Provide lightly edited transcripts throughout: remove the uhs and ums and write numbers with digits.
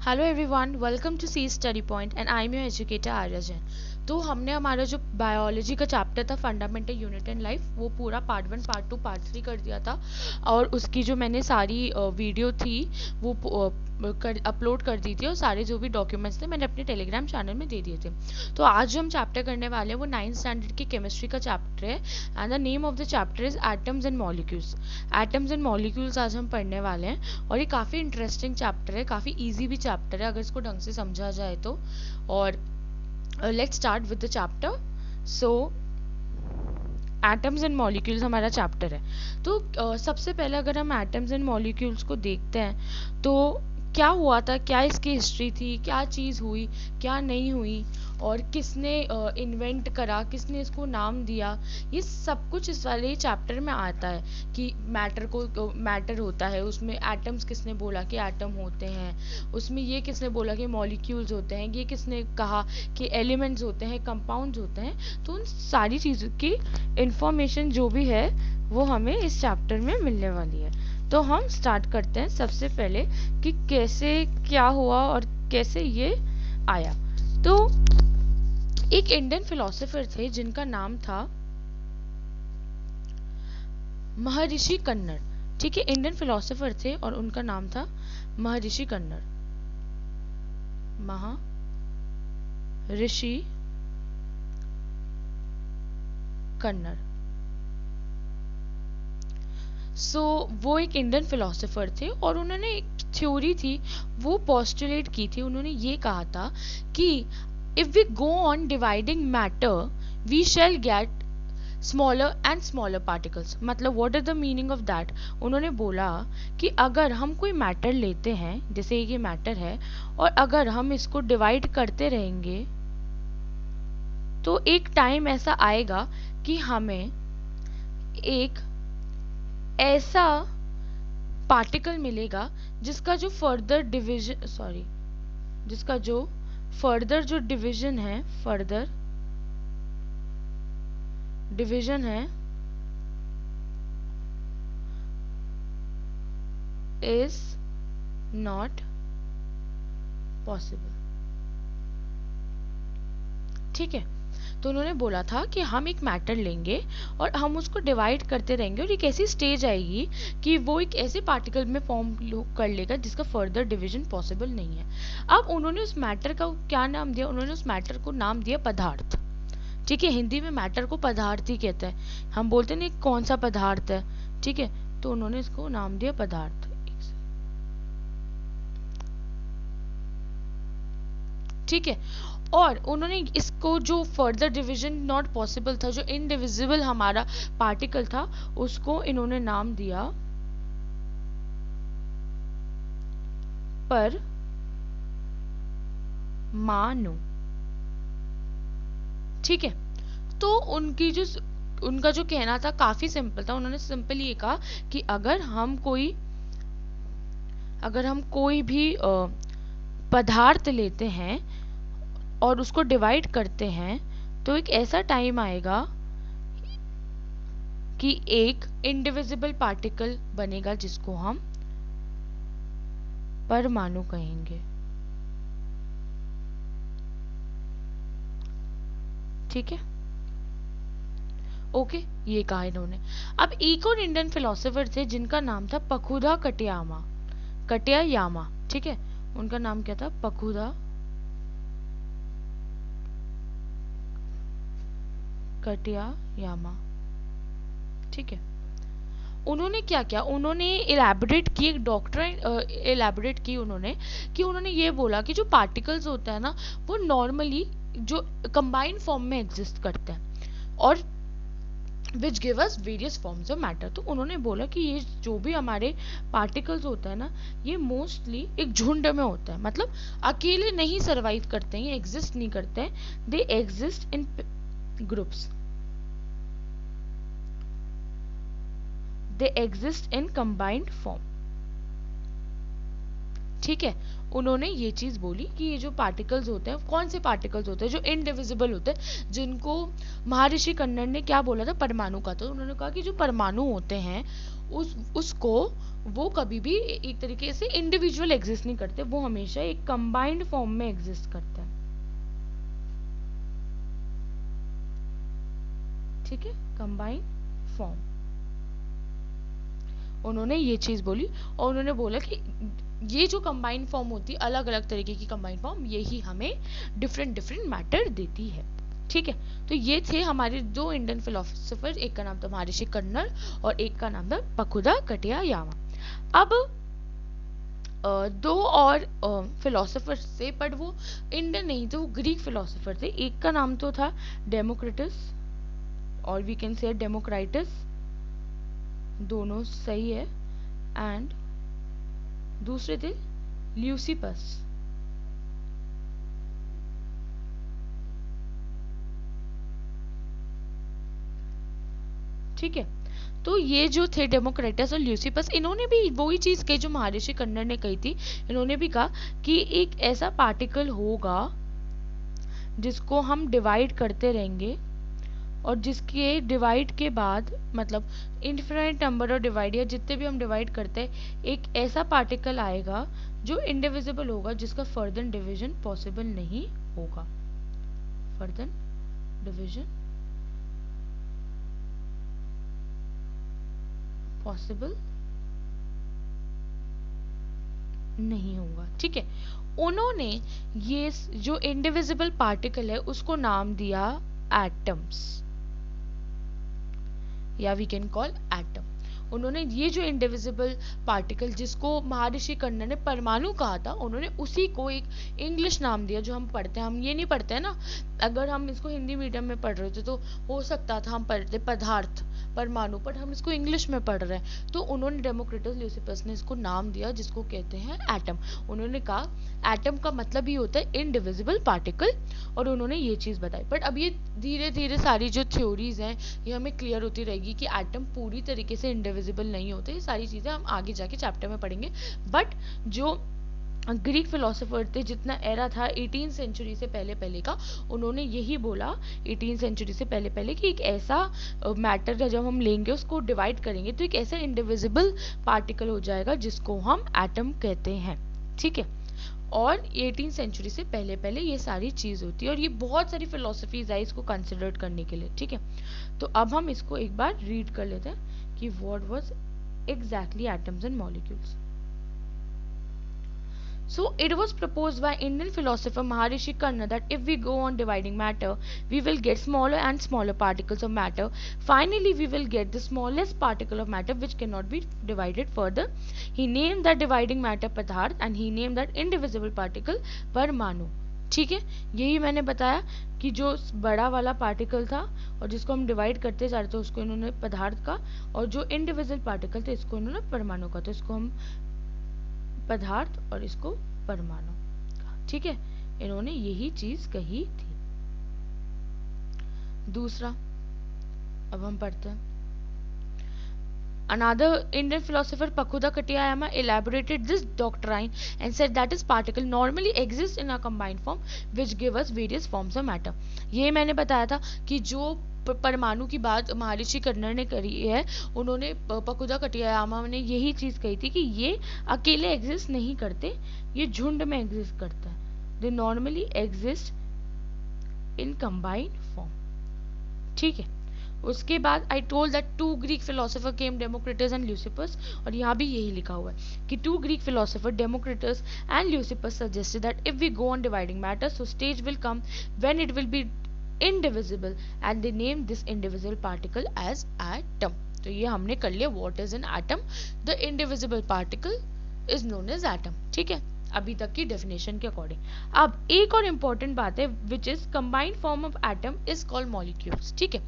Hello everyone, welcome to C study point and I am your educator Arya Jain. तो हमने हमारा जो बायोलॉजी का चैप्टर था फंडामेंटल यूनिट एंड लाइफ, वो पूरा पार्ट 1 पार्ट 2 पार्ट 3 कर दिया था। और उसकी जो मैंने सारी वीडियो थी वो अपलोड कर दी थी, और सारे जो भी डॉक्यूमेंट्स थे मैंने अपने टेलीग्राम चैनल में दे दिए थे। तो आज जो हम चैप्टर करने वाले हैं वो 9th स्टैंडर्ड की केमिस्ट्री का चैप्टर है, and the name of the chapter is atoms and molecules. Atoms and molecules आज हम पढ़ने वाले हैं, और ये काफ़ी इंटरेस्टिंग चैप्टर है, काफ़ी ईजी भी चैप्टर है अगर इसको ढंग से समझा जाए तो। और let's start with the chapter. So atoms and molecules हमारा चैप्टर है। तो सबसे पहले अगर हम एटम्स एंड मॉलिक्यूल्स को देखते हैं तो क्या हुआ था, क्या इसकी हिस्ट्री थी, क्या चीज़ हुई, क्या नहीं हुई, और किसने इन्वेंट करा, किसने इसको नाम दिया, ये सब कुछ इस वाले चैप्टर में आता है। कि मैटर होता है, उसमें एटम्स किसने बोला कि एटम होते हैं, उसमें ये किसने बोला कि मॉलिक्यूल्स होते हैं, ये किसने कहा कि एलिमेंट्स होते हैं, कंपाउंड्स होते हैं। तो उन सारी चीज़ों की इंफॉर्मेशन जो भी है वो हमें इस चैप्टर में मिलने वाली है। तो हम स्टार्ट करते हैं सबसे पहले कि कैसे क्या हुआ और कैसे ये आया। तो एक इंडियन फिलोसोफर थे जिनका नाम था महर्षि कन्नड़। ठीक है, इंडियन फिलोसोफर थे और उनका नाम था महर्षि कन्नड़। महर्षि कन्नड़। वो एक इंडियन फिलोसोफर थे और उन्होंने एक थ्योरी थी वो पोस्टुलेट की थी। उन्होंने ये कहा था कि if we go on dividing matter we shall get smaller and smaller particles. मतलब what is the meaning of that. उन्होंने बोला कि अगर हम कोई मैटर लेते हैं, जैसे ये मैटर है, और अगर हम इसको डिवाइड करते रहेंगे तो एक टाइम ऐसा आएगा कि हमें एक ऐसा पार्टिकल मिलेगा जिसका जो फर्दर डिवीजन है इज नॉट पॉसिबल। ठीक है, तो उन्होंने बोला था कि हम एक मैटर लेंगे और हम उसको डिवाइड करते रहेंगे, और एक ऐसी स्टेज आएगी कि वो एक ऐसे पार्टिकल में फॉर्म कर लेगा जिसका फर्दर डिवीजन पॉसिबल नहीं है। अब उन्होंने उस मैटर का क्या नाम दिया, उन्होंने उस मैटर को नाम दिया पदार्थ। ठीक है, हिंदी में मैटर को पदार्थ ही कहते हैं। हम बोलते नहीं कौन सा पदार्थ है, ठीक है, तो उन्होंने इसको नाम दिया पदार्थ। ठीक है, और उन्होंने इसको जो फर्दर डिवीजन नॉट पॉसिबल था, जो इनडिविजिबल हमारा पार्टिकल था, उसको इन्होंने नाम दिया परमाणु। ठीक है, तो उनका जो कहना था काफी सिंपल था। उन्होंने सिंपल ये कहा कि अगर हम कोई भी पदार्थ लेते हैं और उसको डिवाइड करते हैं तो एक ऐसा टाइम आएगा कि एक इंडिविजिबल पार्टिकल बनेगा जिसको हम परमाणु कहेंगे। ठीक है, ओके, ये कहा इन्होंने। अब एक और इंडियन फिलोसोफर थे जिनका नाम था पखुदा कटयायामा। ठीक है, उनका नाम क्या था, पखुदा कटयायामा। ठीक है, उन्होंने क्या किया, उन्होंने इलेबोरेट की एक डॉक्ट्रिन इलेबोरेट की उन्होंने, कि उन्होंने ये बोला कि जो पार्टिकल्स होता है ना वो नॉर्मली जो कंबाइंड फॉर्म में एग्जिस्ट करते हैं और which give us various forms of matter. तो उन्होंने बोला कि ये जो भी हमारे पार्टिकल्स होता है ना, ये मोस्टली एक झुंड में होता है। मतलब अकेले नहीं सरवाइव करते हैं, ये एग्जिस्ट नहीं करते हैं, they exist in groups, they exist in combined form. ठीक है, उन्होंने ये चीज बोली कि ये जो पार्टिकल्स होते हैं, कौन से पार्टिकल्स होते हैं जो इनडिविजिबल होते हैं, जिनको महर्षि कन्नड़ ने क्या बोला था, परमाणु का। तो उन्होंने कहा कि जो परमाणु होते हैं उसको वो कभी भी एक तरीके से इंडिविजुअल एग्जिस्ट नहीं करते, वो हमेशा एक कंबाइंड फॉर्म में एग्जिस्ट करते हैं। ठीक है, कंबाइंड फॉर्म, उन्होंने ये चीज बोली। और उन्होंने बोला कि ये जो कंबाइंड फॉर्म होती है, अलग अलग तरीके की कंबाइंड फॉर्म, यही हमें डिफरेंट डिफरेंट मैटर देती है। ठीक है, तो ये थे हमारे दो इंडियन फिलोसोफर, एक का नाम था महर्षि कन्नड़ और एक का नाम था पकुदा कटियायामा। अब दो और फिलोसोफर थे, बट वो इंडियन नहीं थे, वो ग्रीक फिलोसोफर थे। एक का नाम तो था डेमोक्रिटस और वी कैन से डेमोक्राइटस, दोनों सही है, एंड दूसरे थे ल्यूसिपस। ठीक है, तो ये जो थे डेमोक्रेटस और ल्यूसिपस, इन्होंने भी वही चीज कही जो महर्षि कन्नड़ ने कही थी। इन्होंने भी कहा कि एक ऐसा पार्टिकल होगा जिसको हम डिवाइड करते रहेंगे, और जिसके डिवाइड के बाद, मतलब इनफिनिट नंबर ऑफ डिवाइड, या जितने भी हम डिवाइड करते हैं, एक ऐसा पार्टिकल आएगा जो इंडिविजिबल होगा, जिसका फर्दर डिवीजन पॉसिबल नहीं होगा। फर्दर डिवीजन पॉसिबल नहीं होगा। ठीक है, उन्होंने ये जो इंडिविजिबल पार्टिकल है उसको नाम दिया एटम्स, या वी कैन कॉल एटम। उन्होंने ये जो इंडिविजिबल पार्टिकल जिसको महर्षि कन्नड़ ने परमाणु कहा था, उन्होंने उसी को एक इंग्लिश नाम दिया जो हम पढ़ते हैं। हम ये नहीं पढ़ते हैं ना, अगर हम इसको हिंदी मीडियम में पढ़ रहे थे तो हो सकता था हम पढ़ते पदार्थ, परमाणु, बट हम इसको इंग्लिश में पढ़ रहे हैं। तो उन्होंने डेमोक्रिटस ल्यूसिपस ने इसको नाम दिया जिसको कहते हैं एटम। उन्होंने कहा एटम का मतलब ही होता है इंडिविजिबल पार्टिकल, और उन्होंने ये चीज बताई। बट अब ये धीरे धीरे सारी जो थ्योरीज हैं ये हमें क्लियर होती रहेगी कि एटम पूरी तरीके से इंडिविजिबल नहीं होते। ये सारी चीजें हम आगे जाके चैप्टर में पढ़ेंगे। बट जो ग्रीक फिलोसोफर थे, जितना एरा था 18th सेंचुरी से पहले पहले का, उन्होंने यही बोला 18th सेंचुरी से पहले पहले कि एक ऐसा मैटर जब हम लेंगे, उसको डिवाइड करेंगे, तो एक ऐसा इंडिविजिबल पार्टिकल हो जाएगा जिसको हम एटम कहते हैं। ठीक है, और 18th सेंचुरी से पहले पहले ये सारी चीज होती है, और ये बहुत सारी फिलोसफीज आई इसको कंसिडर करने के लिए। ठीक है, तो अब हम इसको एक बार रीड कर लेते हैं कि what was exactly atoms and molecules. So it was proposed by Indian philosopher Maharishi Kanna that if we go on dividing matter, we will get smaller and smaller particles of matter. Finally, we will get the smallest particle of matter which cannot be divided further. He named that dividing matter Padarth, and he named that indivisible particle Parmanu. ठीक है, यही मैंने बताया कि जो बड़ा वाला particle था और जिसको हम डिवाइड करते जा रहे थे उसको इन्होंने पदार्थ का, और जो इंडिविजुअल पार्टिकल थे इसको इन्होंने परमाणु का, तो इसको हम पदार्थ और इसको परमाणु। ठीक है, इन्होंने यही चीज कही थी। दूसरा, अब हम पढ़ते हैं। Another Indian philosopher Pakuda Katiyama elaborated this doctrine and said that is particle normally exist in a combined form which give us various forms of matter. ये मैंने बताया था कि जो परमाणु की बात महर्षि कन्नड़ ने करी है, उन्होंने पकुदा कटियायामा ने यही चीज कही थी कि ये अकेले एग्जिस्ट नहीं करते, ये झुंड में एग्जिस्ट करता है। They normally exist in combined form. ठीक है, उसके बाद I told that two Greek philosopher came, Democritus and Leucippus, और यहाँ भी यही लिखा हुआ है कि two Greek philosopher Democritus and Leucippus suggested that if we go on dividing matter, so stage will come when it will be indivisible and they named this indivisible particle as atom. तो ये हमने कर लिया what is an atom. The indivisible particle is known as atom. ठीक है, अभी तक की डेफिनेशन के अकॉर्डिंग। अब एक और इम्पोर्टेंट बात है which is combined form of atom is called molecules. ठीक है,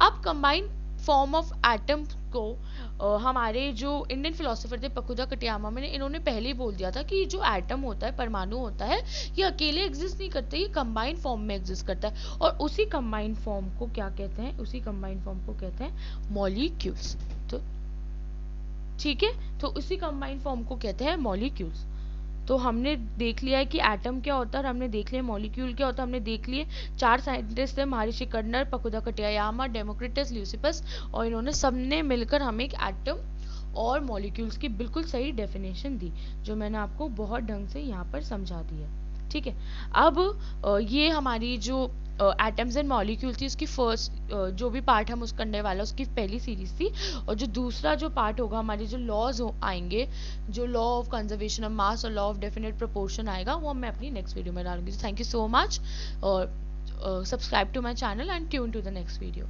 अब combined फॉर्म ऑफ एटम को हमारे जो इंडियन फिलोसोफर थे पकुदा कटियामा में, इन्होंने पहले ही बोल दिया था कि जो एटम होता है, परमाणु होता है, ये अकेले एग्जिस्ट नहीं करते, ये कंबाइंड फॉर्म में एग्जिस्ट करता है। और उसी कंबाइंड फॉर्म को क्या कहते हैं? उसी कंबाइंड फॉर्म को कहते हैं मॉलिक्यूल्स। तो ठीक है, तो उसी कंबाइंड फॉर्म को कहते हैं मॉलिक्यूल्स। तो हमने देख लिया है कि एटम क्या होता है, और हमने देख लिया मॉलिक्यूल क्या होता है। हमने देख लिए 4 साइंटिस्ट थे, महर्षि कर्नर, पकुदा कटायामा, डेमोक्रिटस, ल्यूसिपस, और इन्होंने सबने मिलकर हमें एक एटम और मॉलिक्यूल्स की बिल्कुल सही डेफिनेशन दी, जो मैंने आपको बहुत ढंग से यहाँ पर समझा दी है। ठीक है, अब ये हमारी जो एटम्स एंड मॉलिक्यूल थी उसकी फर्स्ट जो भी पार्ट हम उस करने वाला उसकी पहली सीरीज थी। और जो दूसरा जो पार्ट होगा, हमारे जो लॉज आएंगे, जो law of conservation of mass और लॉ ऑफ डेफिनेट प्रोपोर्शन आएगा, वो मैं अपनी नेक्स्ट वीडियो में डालूंगी। थैंक यू सो मच, और subscribe to my channel and tune to the next video.